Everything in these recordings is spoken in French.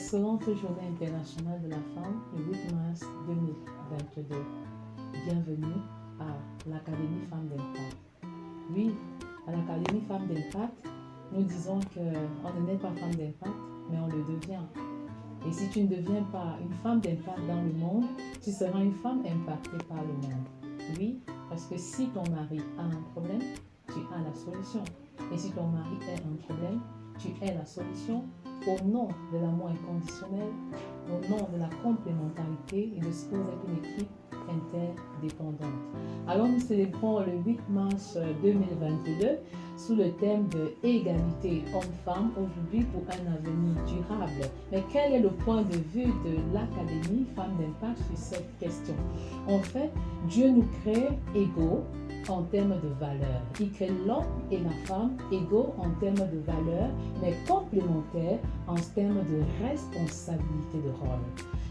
excellente journée internationale de la femme, le 8 mars 2022. Bienvenue à l'Académie Femmes d'Impact. Oui, à l'Académie Femmes d'Impact, nous disons qu'on ne naît pas femme d'impact, mais on le devient. Et si tu ne deviens pas une femme d'impact dans le monde, tu seras une femme impactée par le monde. Oui, parce que si ton mari a un problème, tu as la solution. Et si ton mari a un problème, tu es la solution au nom de l'amour inconditionnel, au nom de la complémentarité et de ce que vous êtes une équipe interdépendante. Alors nous célébrons le 8 mars 2022 sous le thème de égalité homme-femme aujourd'hui pour un avenir durable. Mais quel est le point de vue de l'Académie Femmes d'Impact sur cette question? En fait, Dieu nous crée égaux en termes de valeurs. Il crée l'homme et la femme égaux en termes de valeurs, mais complémentaires en termes de responsabilité de rôle.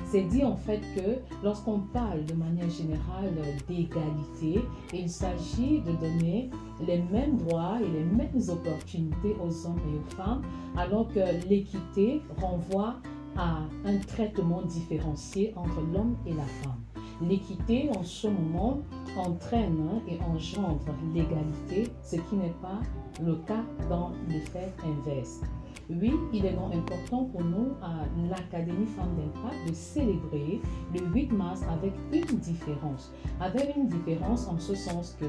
C'est dit en fait que lorsqu'on parle de manière générale d'égalité, il s'agit de donner les mêmes droits et les mêmes opportunités aux hommes et aux femmes, alors que l'équité renvoie à un traitement différencié entre l'homme et la femme. L'équité, en ce moment, entraîne et engendre l'égalité, ce qui n'est pas le cas dans l'effet inverse. Oui, il est donc important pour nous, à l'Académie Femmes d'Impact, de célébrer le 8 mars avec une différence. Avec une différence en ce sens que,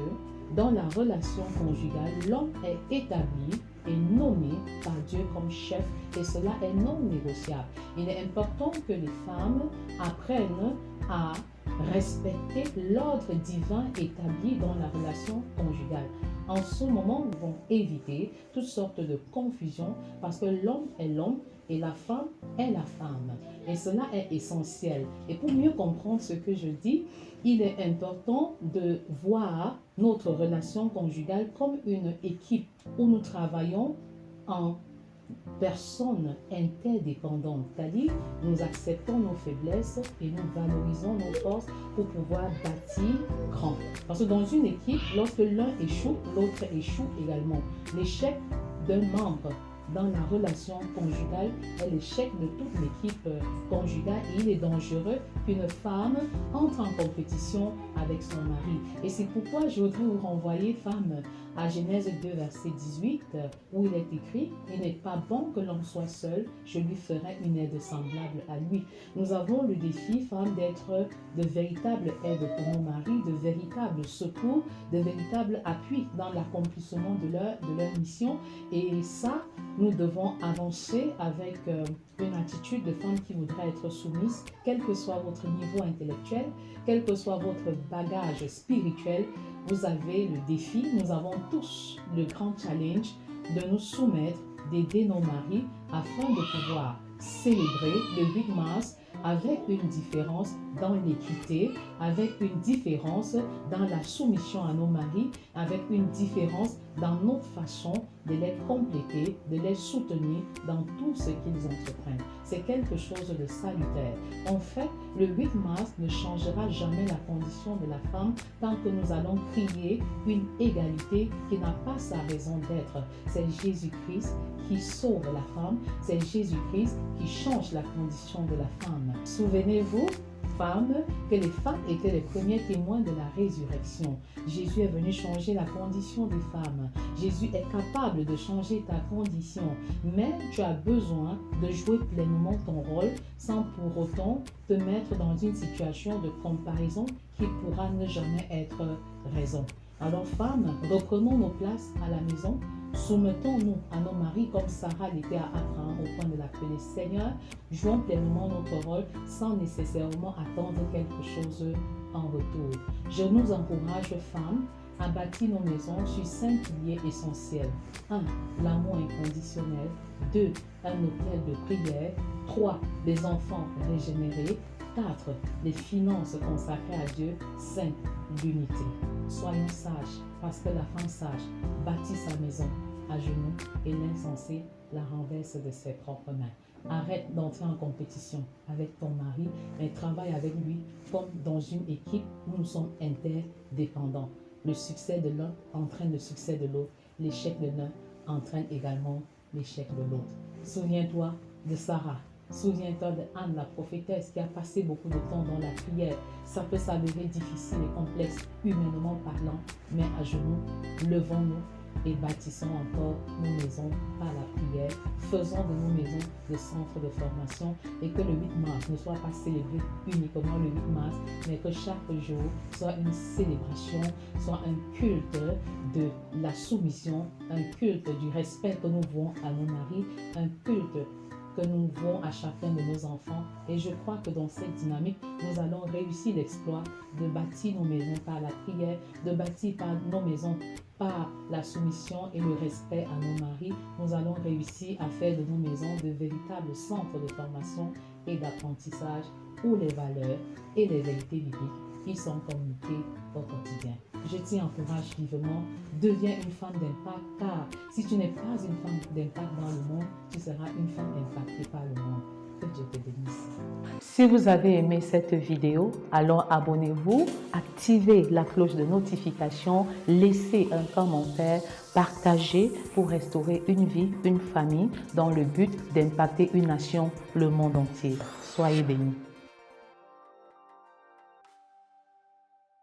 dans la relation conjugale, l'homme est établi et nommé par Dieu comme chef, et cela est non négociable. Il est important que les femmes apprennent à respecter l'ordre divin établi dans la relation conjugale. En ce moment, nous devons éviter toutes sortes de confusions parce que l'homme est l'homme et la femme est la femme. Et cela est essentiel. Et pour mieux comprendre ce que je dis, il est important de voir notre relation conjugale comme une équipe où nous travaillons en personnes interdépendantes, c'est-à-dire nous acceptons nos faiblesses et nous valorisons nos forces pour pouvoir bâtir grand. Parce que dans une équipe, lorsque l'un échoue, l'autre échoue également. L'échec d'un membre dans la relation conjugale est l'échec de toute l'équipe conjugale et il est dangereux qu'une femme entre en compétition avec son mari. Et c'est pourquoi je voudrais vous renvoyer, femmes, à Genèse 2, verset 18, où il est écrit « Il n'est pas bon que l'homme soit seul, je lui ferai une aide semblable à lui. » Nous avons le défi, femmes, d'être de véritables aides pour nos maris, de véritables secours, de véritables appuis dans l'accomplissement de leur mission. Et ça, nous devons avancer avec une attitude de femme qui voudrait être soumise, quel que soit votre niveau intellectuel, quel que soit votre bagage spirituel. Vous avez le défi, nous avons tous le grand challenge de nous soumettre, d'aider nos maris afin de pouvoir célébrer le 8 mars avec une différence dans l'équité, avec une différence dans la soumission à nos maris, avec une différence dans notre façon de les compléter, de les soutenir dans tout ce qu'ils entreprennent. C'est quelque chose de salutaire. En fait, le 8 mars ne changera jamais la condition de la femme tant que nous allons crier une égalité qui n'a pas sa raison d'être. C'est Jésus-Christ qui sauve la femme, c'est Jésus-Christ qui change la condition de la femme. Souvenez-vous, femmes, que les femmes étaient les premiers témoins de la résurrection. Jésus est venu changer la condition des femmes. Jésus est capable de changer ta condition, mais tu as besoin de jouer pleinement ton rôle sans pour autant te mettre dans une situation de comparaison qui pourra ne jamais être raison. Alors femmes, reprenons nos places à la maison, soumettons-nous à nos maris comme Sarah l'était à Abraham au point de l'appeler Seigneur, jouons pleinement notre rôle sans nécessairement attendre quelque chose en retour. Je nous encourage, femmes, à bâtir nos maisons sur 5 piliers essentiels. 1. L'amour inconditionnel. 2. Un hôtel de prière. 3. Les enfants régénérés. 4. Les finances consacrées à Dieu. 5. L'unité. Soyons sages, parce que la femme sage bâtit sa maison à genoux et l'insensé la renverse de ses propres mains. Arrête d'entrer en compétition avec ton mari, mais travaille avec lui comme dans une équipe où nous sommes interdépendants. Le succès de l'un entraîne le succès de l'autre. L'échec de l'un entraîne également l'échec de l'autre. Souviens-toi de Sarah. Souviens-toi d'Anne, la prophétesse, qui a passé beaucoup de temps dans la prière. Ça peut s'avérer difficile et complexe, humainement parlant, mais à genoux, levons-nous et bâtissons encore nos maisons par la prière. Faisons de nos maisons des centres de formation et que le 8 mars ne soit pas célébré uniquement le 8 mars, mais que chaque jour soit une célébration, soit un culte de la soumission, un culte du respect que nous vouons à nos maris, un culte que nous vouons à chacun de nos enfants. Et je crois que dans cette dynamique, nous allons réussir l'exploit de bâtir nos maisons par la prière, de bâtir nos maisons par la soumission et le respect à nos maris. Nous allons réussir à faire de nos maisons de véritables centres de formation et d'apprentissage où les valeurs et les vérités bibliques qui sont communiquées au quotidien. Je t'y encourage vivement, deviens une femme d'impact, car si tu n'es pas une femme d'impact dans le monde, tu seras une femme impactée par le monde. Que Dieu te bénisse. Si vous avez aimé cette vidéo, alors abonnez-vous, activez la cloche de notification, laissez un commentaire, partagez pour restaurer une vie, une famille dans le but d'impacter une nation, le monde entier. Soyez bénis.